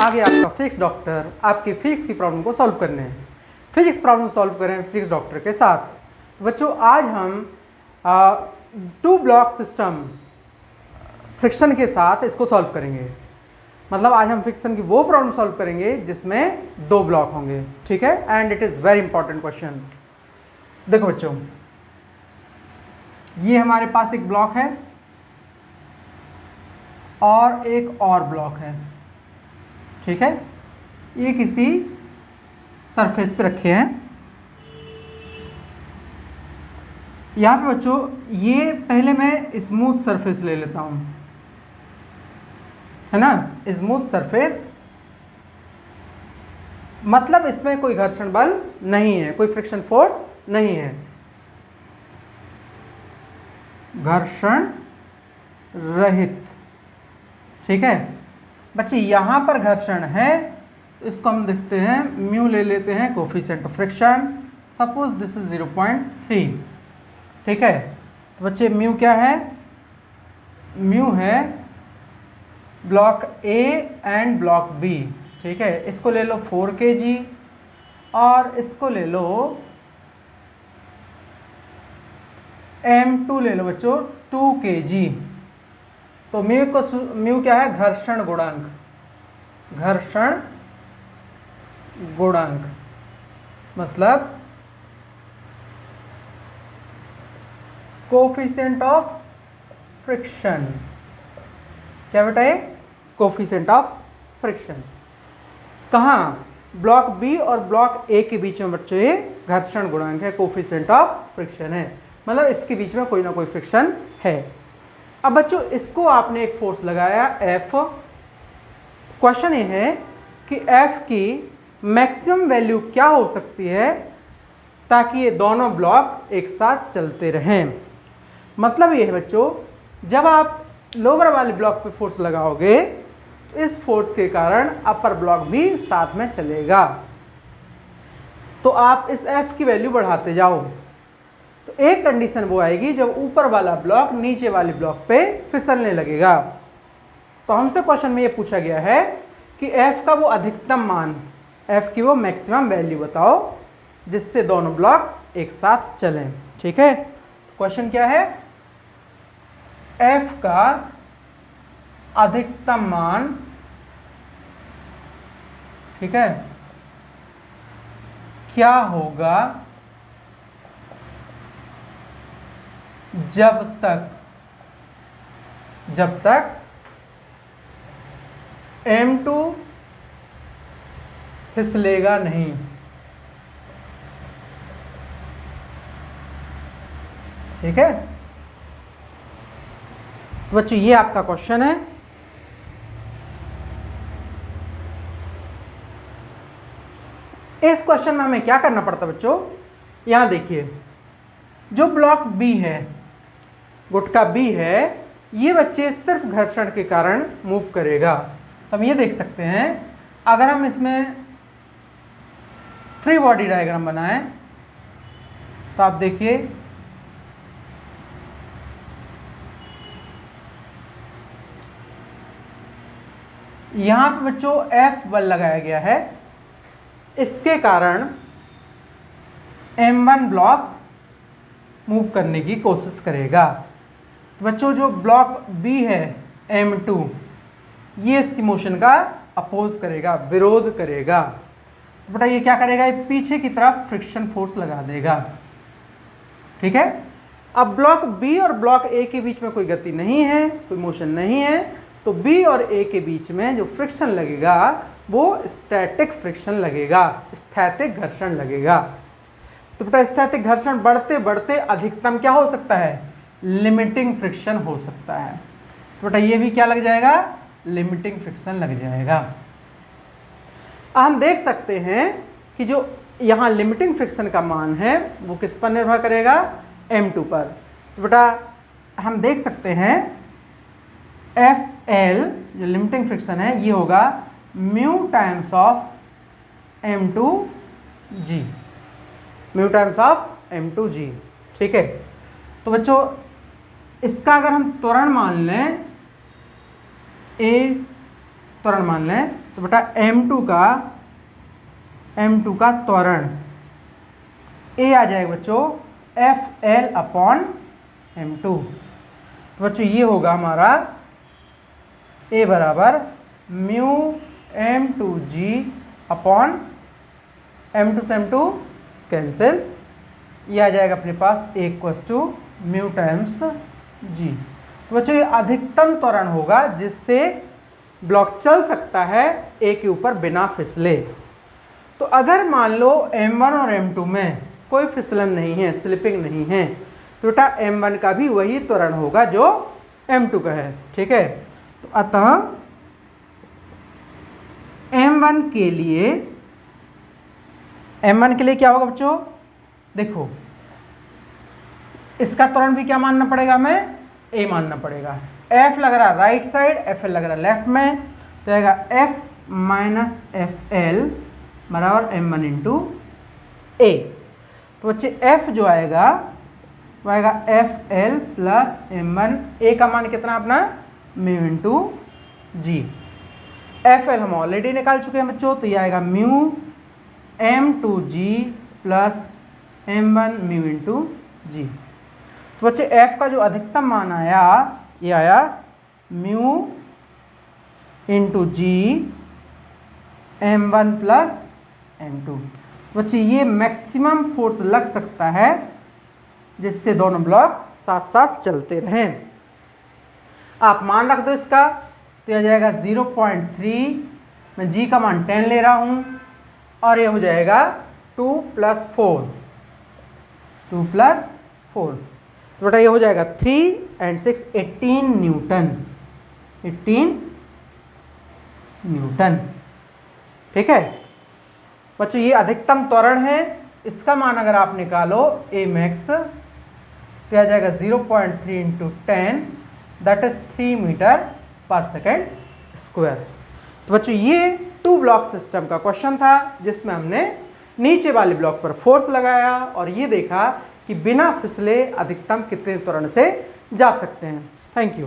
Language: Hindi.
आ गया आपका फिजिक्स डॉक्टर, आपकी फिजिक्स की प्रॉब्लम को सॉल्व करने हैं। फिजिक्स प्रॉब्लम सॉल्व करें फिजिक्स डॉक्टर के साथ। तो बच्चों आज हम टू ब्लॉक सिस्टम फ्रिक्शन के साथ इसको सॉल्व करेंगे। मतलब आज हम फ्रिक्शन की वो प्रॉब्लम सॉल्व करेंगे जिसमें दो ब्लॉक होंगे, ठीक है। And it is very important question. देखो बच्चों, ये हमारे पास एक ब्लॉक है और एक और ब्लॉक है, ठीक है। ये किसी सरफेस पे रखे हैं। यहाँ पे बच्चों ये पहले मैं स्मूथ सरफेस ले लेता हूँ, है ना। स्मूथ सरफेस मतलब इसमें कोई घर्षण बल नहीं है, कोई फ्रिक्शन फोर्स नहीं है, घर्षण रहित, ठीक है बच्चे। यहाँ पर घर्षण है तो इसको हम देखते हैं, म्यू ले लेते हैं coefficient of friction. Suppose this is 0.3, ठीक है। तो बच्चे म्यू क्या है, म्यू है block A and block B, ठीक है। इसको ले लो 4 kg और इसको ले लो M2 ले लो बच्चों 2 kg। तो म्यू क्या है, घर्षण गुणांक, घर्षण गुणांक मतलब कोफिशिएंट ऑफ फ्रिक्शन। क्या बेटा है, कोफिशिएंट ऑफ फ्रिक्शन। कहाँ, ब्लॉक बी और ब्लॉक ए के बीच में बच्चों ये घर्षण गुणांक है, कोफिशिएंट ऑफ फ्रिक्शन है, मतलब इसके बीच में कोई ना कोई फ्रिक्शन है। अब बच्चों इसको आपने एक फोर्स लगाया F। क्वेश्चन ये है कि F की मैक्सिमम वैल्यू क्या हो सकती है ताकि ये दोनों ब्लॉक एक साथ चलते रहें। मतलब ये है बच्चों, जब आप लोअर वाले ब्लॉक पे फोर्स लगाओगे तो इस फोर्स के कारण अपर ब्लॉक भी साथ में चलेगा। तो आप इस F की वैल्यू बढ़ाते जाओ। तो एक कंडीशन वो आएगी जब ऊपर वाला ब्लॉक नीचे वाले ब्लॉक पे फिसलने लगेगा। तो हमसे क्वेश्चन में ये पूछा गया है कि F का वो अधिकतम मान, F की वो मैक्सिमम वैल्यू बताओ जिससे दोनों ब्लॉक एक साथ चलें, ठीक है। क्वेश्चन क्या है, F का अधिकतम मान, ठीक है, क्या होगा जब तक M2 फिसलेगा नहीं। ठीक है, तो बच्चों ये आपका क्वेश्चन है। इस क्वेश्चन में हमें क्या करना पड़ता बच्चों, यहां देखिए जो ब्लॉक बी है, गुटका बी है, ये बच्चे सिर्फ घर्षण के कारण मूव करेगा। तो हम ये देख सकते हैं, अगर हम इसमें फ्री बॉडी डायग्राम बनाएं तो आप देखिए यहां पे बच्चों F बल लगाया गया है, इसके कारण M1 ब्लॉक मूव करने की कोशिश करेगा। तो बच्चों जो ब्लॉक बी है M2, ये इसकी मोशन का अपोज करेगा, विरोध करेगा। तो बेटा ये क्या करेगा, ये पीछे की तरफ फ्रिक्शन फोर्स लगा देगा, ठीक है। अब ब्लॉक बी और ब्लॉक ए के बीच में कोई गति नहीं है, कोई मोशन नहीं है, तो बी और ए के बीच में जो फ्रिक्शन लगेगा वो स्टैटिक फ्रिक्शन लगेगा, स्थैतिक घर्षण लगेगा। तो बेटा स्थैतिक घर्षण बढ़ते बढ़ते अधिकतम क्या हो सकता है, लिमिटिंग फ्रिक्शन हो सकता है। तो बेटा ये भी क्या लग जाएगा, लिमिटिंग फ्रिक्शन लग जाएगा। हम देख सकते हैं कि जो यहाँ लिमिटिंग फ्रिक्शन का मान है वो किस पर निर्भर करेगा, M2 पर। तो बेटा हम देख सकते हैं FL जो लिमिटिंग फ्रिक्शन है ये होगा mu times of M2G, mu times of M2G, ठीक है। तो बच्चों इसका अगर हम त्वरण मान लें, A त्वरण मान लें, तो बेटा m2 का त्वरण ए आ जाएगा बच्चों FL अपॉन m2। तो बच्चों ये होगा हमारा ए बराबर म्यू m2g अपॉन m2 से m2 कैंसिल, ये आ जाएगा अपने पास ए इक्वल्स टू म्यू टाइम्स जी। तो बच्चों ये अधिकतम त्वरण होगा जिससे ब्लॉक चल सकता है ए के ऊपर बिना फिसले। तो अगर मान लो m1 और m2 में कोई फिसलन नहीं है, स्लिपिंग नहीं है, तो बेटा m1 का भी वही त्वरण होगा जो m2 का है। ठीक है, तो अतः m1 के लिए क्या होगा बच्चों, देखो इसका त्वरण भी क्या मानना पड़ेगा, हमें a मानना पड़ेगा। f लग रहा है राइट साइड, fl लग रहा है लेफ्ट में, तो आएगा f माइनस fl बराबर m1 इंटू a। तो बच्चे f जो आएगा वो आएगा fl प्लस m1, a का मान कितना अपना म्यू इंटू जी। fl हम ऑलरेडी निकाल चुके हैं बच्चों, तो ये आएगा mu m2g plus m1 mu into g. तो बच्चे f का जो अधिकतम मान आया ये आया म्यू इंटू जी m1 प्लस m2। बच्चे ये मैक्सिमम फोर्स लग सकता है जिससे दोनों ब्लॉक साथ साथ चलते रहें। आप मान रख दो इसका, तो यह जाएगा 0.3, मैं g का मान 10 ले रहा हूँ, और ये हो जाएगा 2 + 4, 2 + 4। तो बेटा ये हो जाएगा 3 और 6 18 न्यूटन, 18 न्यूटन। ठीक है बच्चों, ये अधिकतम त्वरण है, इसका मान अगर आप निकालो a मैक्स, तो आ जाएगा 0.3 × 10 दैट इज 3 मीटर पर सेकेंड स्क्वायर। तो बच्चों ये 2 ब्लॉक सिस्टम का क्वेश्चन था जिसमें हमने नीचे वाले ब्लॉक पर फोर्स लगाया और ये देखा कि बिना फिसले अधिकतम कितने त्वरण से जा सकते हैं। Thank you.